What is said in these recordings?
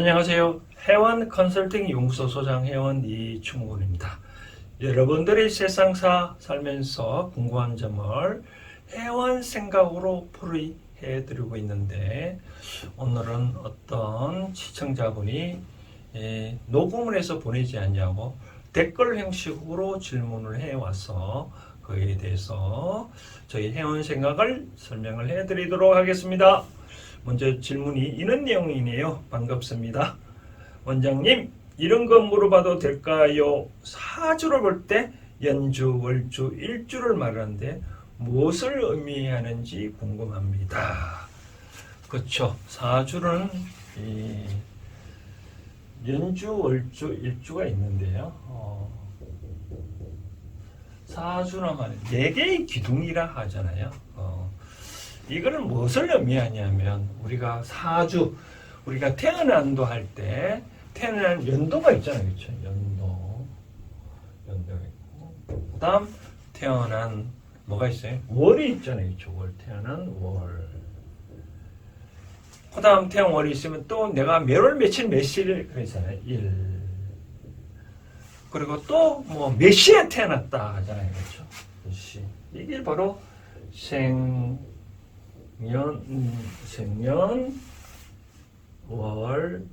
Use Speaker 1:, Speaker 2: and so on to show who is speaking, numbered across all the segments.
Speaker 1: 안녕하세요. 해원 컨설팅 연구소 소장 해원 이충곤입니다. 여러분들이 세상사 살면서 궁금한 점을 해원 생각으로 풀이해 드리고 있는데, 오늘은 어떤 시청자분이 녹음을 해서 보내지 않냐고 댓글 형식으로 질문을 해와서 그에 대해서 저희 해원 생각을 설명을 해 드리도록 하겠습니다. 먼저 질문이 이런 내용이네요. 반갑습니다. 원장님, 이런 거 물어봐도 될까요? 사주를 볼 때 연주, 월주, 일주를 말하는데 무엇을 의미하는지 궁금합니다. 그렇죠. 사주는 연주, 월주, 일주가 있는데요. 사주는 말은 4개의 기둥이라 하잖아요. 이거는 무엇을 의미하냐면, 우리가 사주, 우리가 태어난도 할 때 태어난 연도가 있잖아요. 그렇죠? 연도가 있고, 그 다음 태어난 뭐가 있어요? 월이 있잖아요. 그렇죠? 월, 태어난 월. 그 다음 태어난 월이 있으면 또 내가 몇 월 며칠 몇 시를 그러잖아요. 일. 그리고 또 뭐 몇 시에 태어났다 하잖아요. 그렇죠? 몇 시. 이게 바로 생년, 월,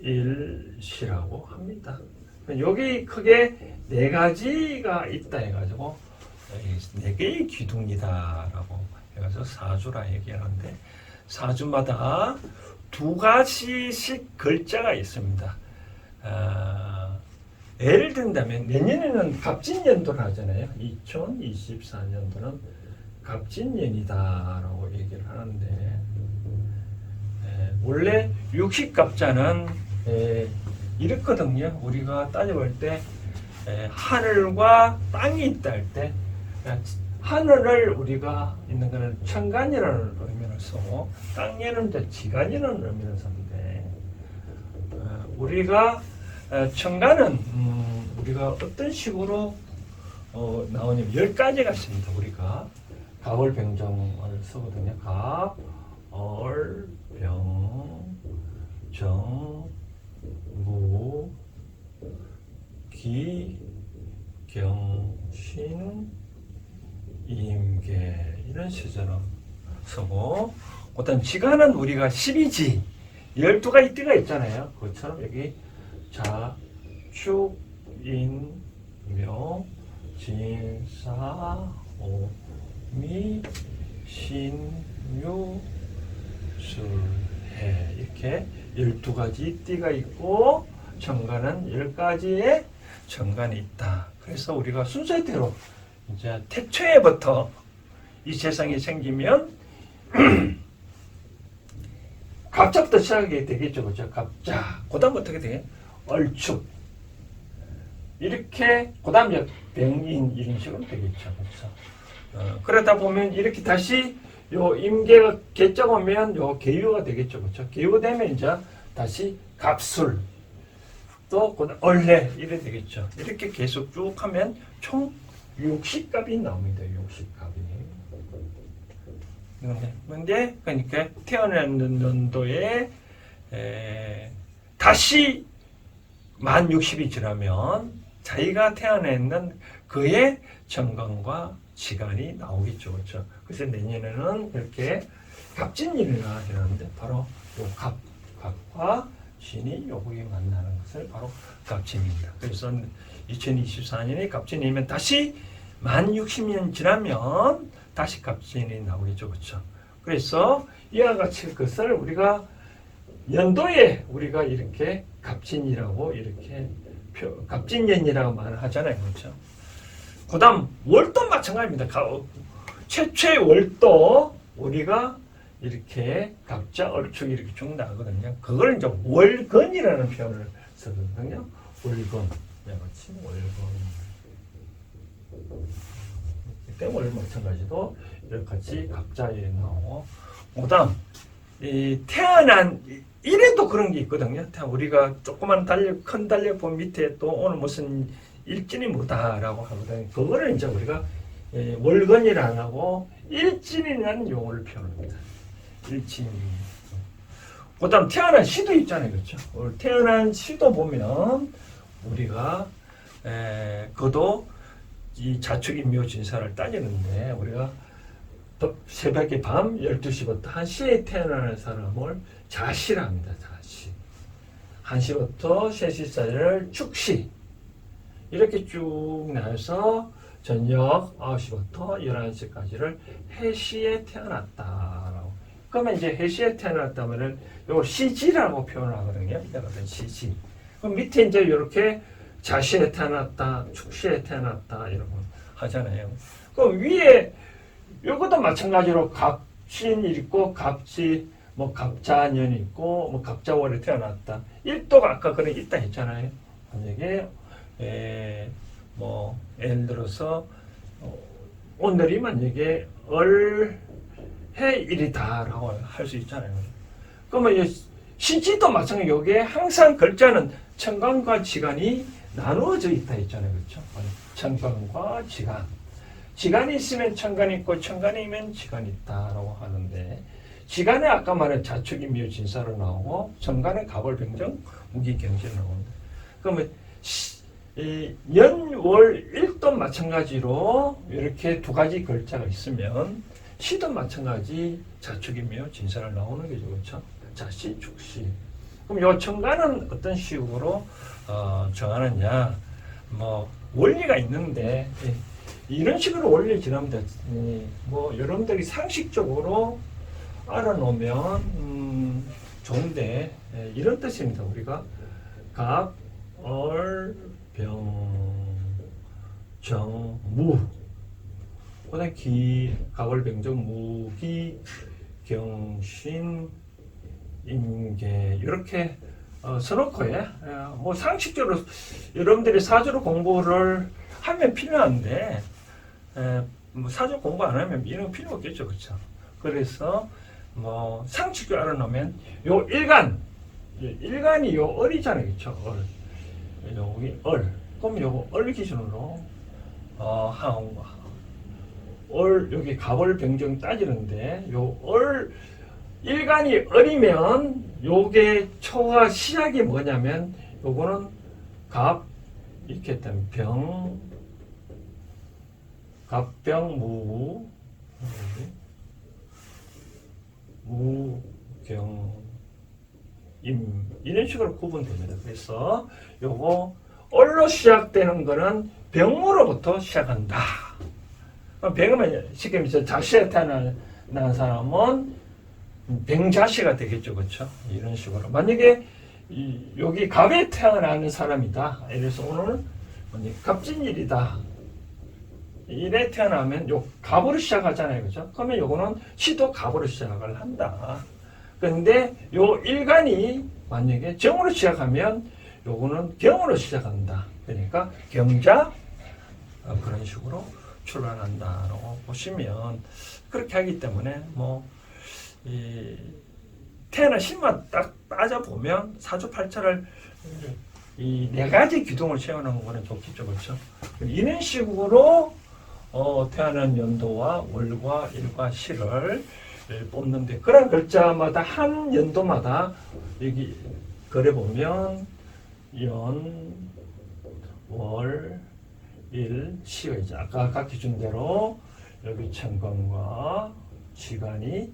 Speaker 1: 일, 시라고 합니다. 여기 크게 4가지가 있다 해가지고 4개의 기둥이다라고 해가지고 사주라 얘기하는데, 사주마다 2가지씩 글자가 있습니다. 예를 든다면 내년에는 갑진년도를 하잖아요. 2024년도는 갑진년이다라고 얘기를 하는데, 원래 60갑자는 이렇거든요. 우리가 따져볼 때 하늘과 땅이 있다 할 때, 하늘을 우리가 있는 것은 천간이라는 의미를 쓰고, 땅에는 지간이라는 의미를 쓰는데, 우리가 천간은 우리가 어떤 식으로 나오냐면 10가지가 있습니다. 우리가 가을병정을 쓰거든요. 가을병정, 무, 기, 경신, 임계, 이런 시절로 쓰고, 어떤 지간은 우리가 12지 12가지 띠가 있잖아요. 그것처럼 여기 자, 축, 인, 묘, 진, 사, 오, 미, 신, 묘, 술, 해, 이렇게 12가지 띠가 있고, 정간은 10가지의 정간이 있다. 그래서 우리가 순서대로 이제 태초에부터 이 세상이 생기면 갑자부터 시작하게 되겠죠. 그죠? 갑자. 그 다음 어떻게 되게? 얼축. 이렇게, 그 다음 병인, 이런 식으로 되겠죠. 그렇죠? 그러다 보면 이렇게 다시 요 임계가 개정 오면 요 계유가 되겠죠. 그렇죠? 계유가 되면 이제 다시 갑술. 또, 그 다음 얼해. 이래 되겠죠. 이렇게 계속 쭉 하면 총 60갑이 나옵니다. 60갑이. 근데 그러니까 태어난 연도에 다시 만 60이 지나면 자기가 태어났는 그의 정간과 지간이 나오겠죠. 그렇죠? 그래서 내년에는 이렇게 갑진일이라 하는데, 바로 요 갑과 진이 요거에 만나는 것을 바로 갑진입니다. 그래서 2024년에 갑진이면 다시 만 60년 지나면 다시 갑진이 나오겠죠. 그렇죠? 그래서 이와 같이 그것을 우리가 연도에 우리가 이렇게 갑진이라고 이렇게 갑진년이라고 말을 하잖아요. 그렇죠? 그 다음 월도 마찬가지입니다. 최초의 월도 우리가 이렇게 갑자, 얼축 이렇게 쭉 나거든요. 그걸 이제 월건이라는 표현을 쓰거든요. 월건. 같이 월건. 때문에 마찬가지도 이렇게 같이 갑자에 나오고, 그다음 이 태어난 이래도 그런 게 있거든요. 우리가 조그만 달력, 큰 달력 본 밑에 또 오늘 무슨 일진이 뭐다라고 하거든요. 그거를 이제 우리가 월건이라 안 하고 일진이라는 용어를 표현합니다. 일진. 그다음 태어난 시도 있잖아요, 그렇죠? 오늘 태어난 시도 보면 우리가 그도 이 자축인묘 진사를 따지는데 우리가 새벽에 밤 12시부터 1시에 태어나는 사람을 자시라 합니다. 자시. 1시부터 3시 사이를 축시. 이렇게 쭉 나서 저녁 9시부터 11시까지를 해시에 태어났다라고. 그러면 이제 해시에 태어났다면은 이걸 시지라고 표현하거든요. 이거는 시지. 그럼 밑에 이제 이렇게 자시에 태어났다, 축시에 태어났다 이런 거 하잖아요. 그럼 위에 이것도 마찬가지로 갑신이 있고 갑지, 뭐 갑자년이 있고 뭐 갑자월에 태어났다. 일도가 아까 그런 게 있다 했잖아요. 만약에 뭐 예를 들어서 오늘이 만약에 을해일이다라고 할 수 있잖아요. 그러면 시지도 마찬가지. 여기에 항상 글자는 천간과 지간이 나누어져 있다 했잖아요, 그렇죠? 천간과 지간. 지간이 있으면 천간이 있고 천간이 있으면 지간이 있다라고 하는데 지간에 아까 말한 자축인묘 진사로 나오고 천간에 갑을병정 무기경제로 나옵니다. 그러면 연월일도 마찬가지로 이렇게 두 가지 글자가 있으면 시도 마찬가지 자축인묘 진사를 나오는 거죠, 그렇죠? 자시, 축시. 그럼 이 천간은 어떤 식으로 정하느냐? 뭐 원리가 있는데 이런 식으로 원리 지납니다. 뭐 여러분들이 상식적으로 알아놓으면 좋은데 이런 뜻입니다. 우리가 갑, 얼, 병, 정, 무. 그다음 기, 갑을 병정 무, 기, 경신, 임계 이렇게 써놓고요. 뭐 상식적으로 여러분들이 사주로 공부를 하면 필요한데 뭐 사주 공부 안 하면 이런 거 필요 없겠죠, 그렇죠? 그래서 뭐 상식적으로 알아놓으면 요 일간이 요 을이잖아요, 그렇죠? 을 여기 을 그럼 요거 을 기준으로 을 여기 갑을 병정 따지는데 요 을 일간이 을이면 요게 초가 시작이 뭐냐면 요거는 갑 이렇게 했다면 병 갑병 무경 임 이런 식으로 구분됩니다. 그래서 요거 을로 시작되는 거는 병으로부터 시작한다. 병은 쉽게 말해서 자시에 태어난 사람은 병자시가 되겠죠, 그렇죠? 이런 식으로 만약에 여기 갑에 태어나는 사람이다. 그래서 오늘 갑진일이다. 일에 태어나면 요 갑으로 시작하잖아요, 그렇죠? 그러면 요거는 시도 갑으로 시작을 한다. 그런데 요 일간이 만약에 정으로 시작하면 요거는 경으로 시작한다. 그러니까 경자 그런 식으로 출발한다라고 보시면 그렇게 하기 때문에 뭐 태어난 신만 딱 따져보면 사주팔자를 이 네 가지 기둥을 세워놓은 거는 좋겠죠, 그렇죠? 이런 식으로 태어난 연도와 월과 일과 시를 뽑는데 그런 글자마다 한 연도마다 여기 그래 보면 연, 월, 일, 시가 있죠. 아까 각 기준대로 여기 천간과 지간이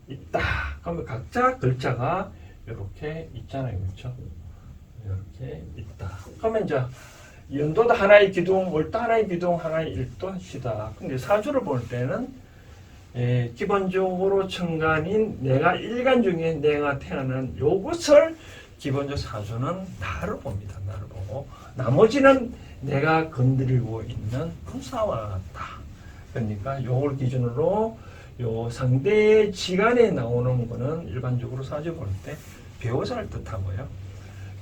Speaker 1: 있다. 그러면 각자 글자가 이렇게 있잖아요, 그렇죠? 이렇게 있다. 그러면 이제 연도도 하나의 기둥, 월도 하나의 기둥, 하나의 일도 시다. 근데 사주를 볼 때는 기본적으로 천간인 내가 일간 중에 내가 태어난 요것을 기본적 사주는 나를 봅니다. 나를 보고 나머지는 내가 건드리고 있는 부사와 같다. 그러니까 요걸 기준으로 요 상대 지간에 나오는 거는 일반적으로 사주 볼 때 배우자를 뜻하고요.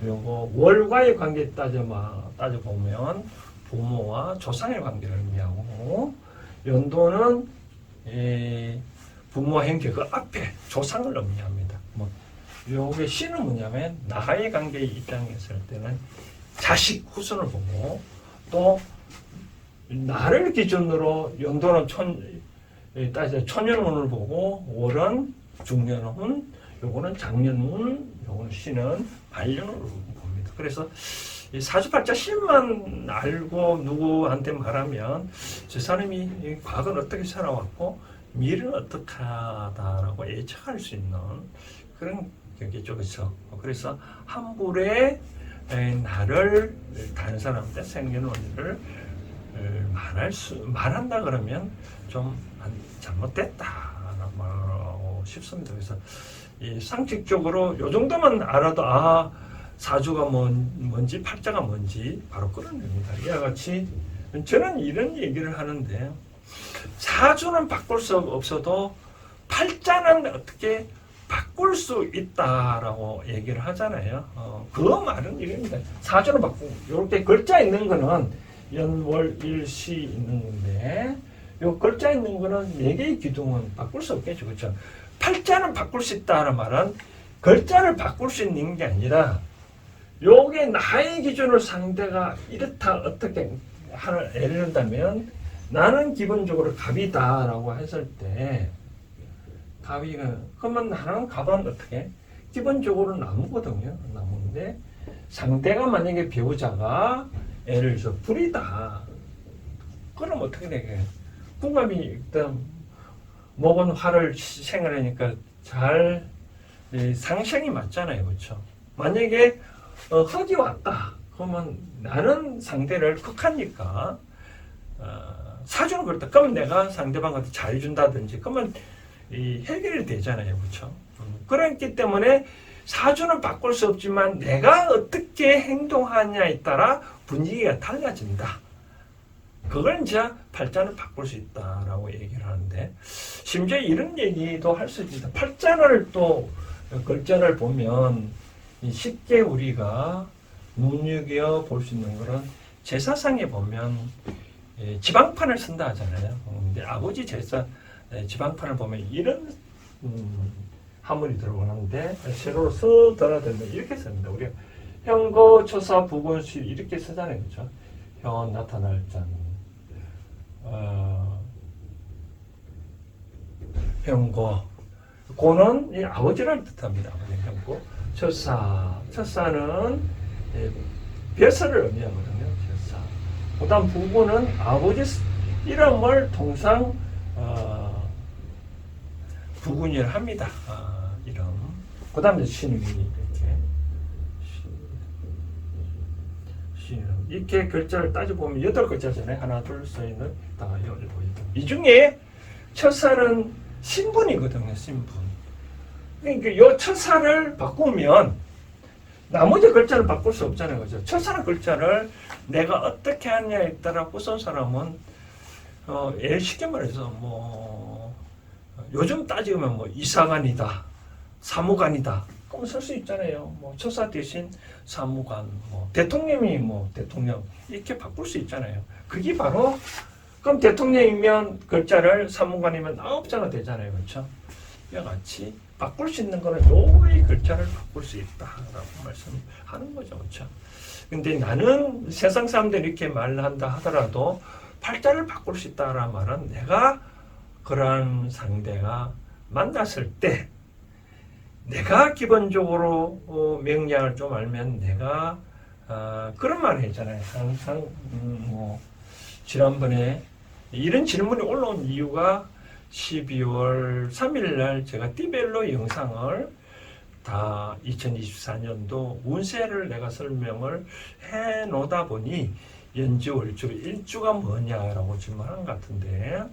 Speaker 1: 요거 월과의 관계 따져보면 부모와 조상의 관계를 의미하고 연도는 부모와 형제 그 앞에 조상을 의미합니다. 뭐 요게 시는 뭐냐면 나의 관계의 입장에서 할 때는 자식 후손을 보고 또 나를 기준으로 연도는 천년운을 보고 월은 중년운 요거는 장년운, 요거는 신은 반년으로 봅니다. 그래서 이 사주팔자 신만 알고 누구한테 말하면 저 사람이 과거는 어떻게 살아왔고 미래는 어떡하다라고 예측할 수 있는 그런 경계죠. 그렇죠? 그래서 함부에 나를 다른 사람한테 생년월일을 말한다 그러면 좀 잘못됐다라고 말하고 싶습니다. 그래서 이 상식적으로 요 정도만 알아도 사주가 뭔지 팔자가 뭔지 바로 끌어냅니다. 이와 같이 저는 이런 얘기를 하는데 사주는 바꿀 수 없어도 팔자는 어떻게 바꿀 수 있다라고 얘기를 하잖아요. 그 말은 이겁니다. 사주는 바꾸고 이렇게 글자 있는 거는 연월일시 있는 건데 요 글자 있는 거는 4개의 기둥은 바꿀 수 없겠죠. 그렇죠? 팔자는 바꿀 수 있다는 말은 글자를 바꿀 수 있는 게 아니라 요게 나의 기준으로 상대가 이렇다 어떻게 예를 든다면 나는 기본적으로 갑이다라고 했을 때 갑이가 그러면 나는 갑은 어떻게 기본적으로 나무거든요. 나무인데 상대가 만약에 배우자가 예를 들어서 불이다. 그럼 어떻게 되게 궁합이 일단 먹은 화를 생활하니까 잘 상생이 맞잖아요. 그렇죠? 만약에 흙이 왔다. 그러면 나는 상대를 극하니까 사주는 그렇다. 그러면 내가 상대방한테 잘 준다든지 그러면 해결이 되잖아요. 그렇죠? 그렇기 때문에 사주는 바꿀 수 없지만 내가 어떻게 행동하냐에 따라 분위기가 달라진다. 그걸 이제 팔자는 바꿀 수 있다라고 얘기를 하는데 심지어 이런 얘기도 할 수 있습니다. 팔자를 또 글자를 보면 쉽게 우리가 눈여겨 볼 수 있는 거는 제사상에 보면 지방판을 쓴다 하잖아요. 근데 아버지 제사 지방판을 보면 이런 한문이 들어오는데 세로로 쓱 달아들면 이렇게 씁니다. 우리가 형거, 초사, 부군수 이렇게 쓰잖아요. 그렇죠? 형 나타날 짠 형고 고는 이 아버지를 뜻합니다. 형고 첫사는 벼슬을 의미하거든요. 첫사. 그다음 부부는 아버지 이름을 통상 부군이라 합니다. 이름. 그다음에 신이 이렇게 신이름. 이렇게 글자를 따져 보면 8글자잖아요. 하나, 둘, 셋, 넷, 다, 일곱. 이 중에 첫살은 신분이거든요. 신분. 그러니까 이 첫살을 바꾸면 나머지 글자를 바꿀 수 없잖아요. 그죠? 첫살 글자를 내가 어떻게 하냐에 따라 후손 사람은 쉽게 말해서 요즘 따지면 이사관이다, 사무관이다. 그럼 쓸 수 있잖아요. 처사 대신 사무관, 대통령이 대통령 이렇게 바꿀 수 있잖아요. 그게 바로 그럼 대통령이면 글자를 사무관이면 9자가 되잖아요. 그렇죠? 이와 같이 바꿀 수 있는 거는 요의 글자를 바꿀 수 있다라고 말씀하는 거죠. 그렇죠? 근데 나는 세상 사람들이 이렇게 말한다 하더라도 팔자를 바꿀 수 있다라는 말은 내가 그러한 상대가 만났을 때 내가 기본적으로 명량을 좀 알면 내가 그런 말을 했잖아요. 항상 지난번에 이런 질문이 올라온 이유가 12월 3일 날 제가 띠별로 영상을 다 2024년도 운세를 내가 설명을 해 놓다 보니 연주월주 일주가 뭐냐라고 질문한 것 같은데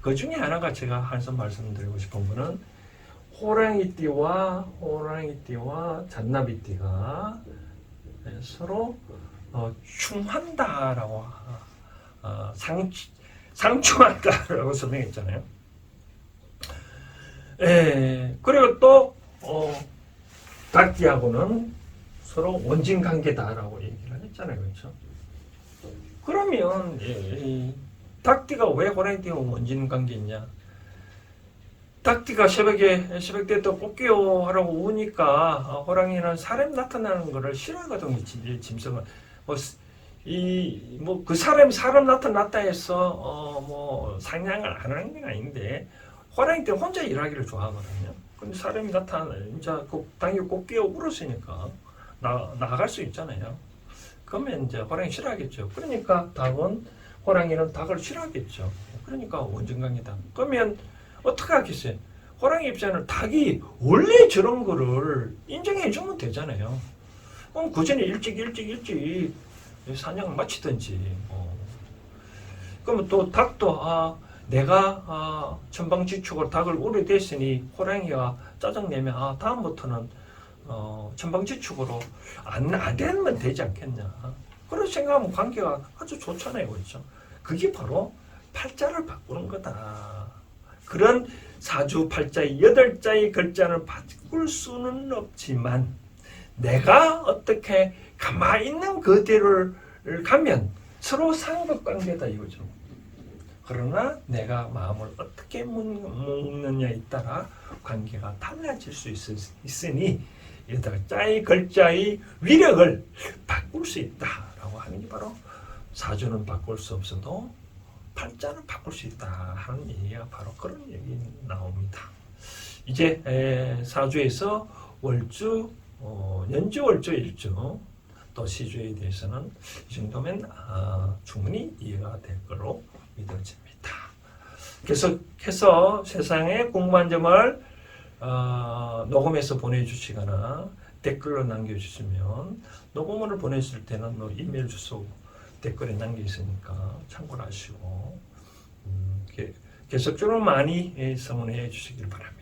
Speaker 1: 그 중에 하나가 제가 한번 말씀드리고 싶은 거는 호랑이띠와 잔나비띠가 서로 충한다라고 상충한다라고 설명했잖아요. 그리고 또 닭띠하고는 서로 원진 관계다라고 얘기를 했잖아요. 그렇죠? 그러면 닭띠가 왜 호랑이띠와 원진 관계있냐? 닭띠가 새벽에 또 꽃게요 하라고 우니까 호랑이는 사람 나타나는 거를 싫어하거든요. 짐승은 그 사람 나타났다 해서 상냥을 안 하는 게 아닌데 호랑이 때 혼자 일하기를 좋아하거든요. 근데 사람이 이제 그 당연히 꼭 끼어 울었으니까 나갈 수 있잖아요. 그러면 이제 호랑이 싫어하겠죠. 그러니까 닭은 호랑이는 닭을 싫어하겠죠. 그러니까 원정강이다. 그러면 어떻게 하겠어요? 호랑이 입장에는 닭이 원래 저런 거를 인정해 주면 되잖아요. 그럼 그 전에 일찍 사냥을 마치든지. 그러면 또 닭도 내가 천방지축으로 닭을 오래됐으니 호랑이가 짜증내면 다음부터는 천방지축으로 안 되면 되지 않겠냐. 그런 생각하면 관계가 아주 좋잖아요. 그렇죠? 그게 바로 팔자를 바꾸는 거다. 그런 사주 팔자의 8자의 글자를 바꿀 수는 없지만 내가 어떻게 가만히 있는 그대로를 가면 서로 상급관계다 이거죠. 그러나 내가 마음을 어떻게 먹느냐에 따라 관계가 달라질 수 있으니 8자의 글자의 위력을 바꿀 수 있다라고 하는 게 바로 사주는 바꿀 수 없어도 팔자는 바꿀 수 있다 하는 얘기가 바로 그런 얘기 나옵니다. 이제 사주에서 월주, 연주, 월주, 일주 또 시주에 대해서는 이 정도면 충분히 이해가 될 걸로 믿어집니다. 계속해서 세상에 궁금한 점을 녹음해서 보내주시거나 댓글로 남겨주시면 녹음을 보내실 때는 이메일 주소 댓글에 남겨 있으니까 참고를 하시고 계속적으로 많이 성원해 주시길 바랍니다.